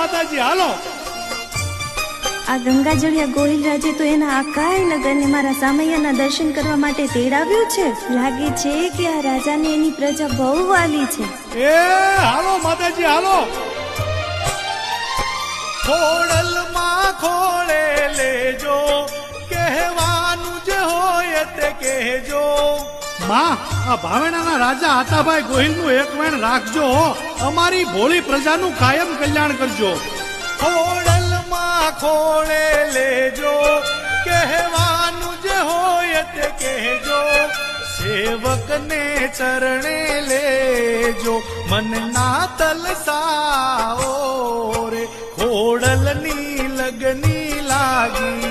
માતાજી હાલો. આ ગંગાજળિયા ગોહિલ રાજે તો એના આકાય નગરને મારા સામૈયાના દર્શન કરવા માટે તેડાવ્યું છે. લાગે છે કે આ રાજાને એની પ્રજા બહુ વાલી છે. એ હાલો માતાજી હાલો. ખોડલમાં ખોળે લેજો, કહેવાનું જ હોય તે કહેજો. માં, આ ભાવેણાના રાજા આતાભાઈ ગોહિલનું એક વેણ રાખજો. અમારી ભોળી પ્રજાનું કાયમ કલ્યાણ કરજો. ખોડલમાં ખોળે લેજો, કહેવાનું જ હોય તે કહેજો. સેવકને ચરણે લેજો, મનના તલસાઓ રે. ખોડલની લગની લાગી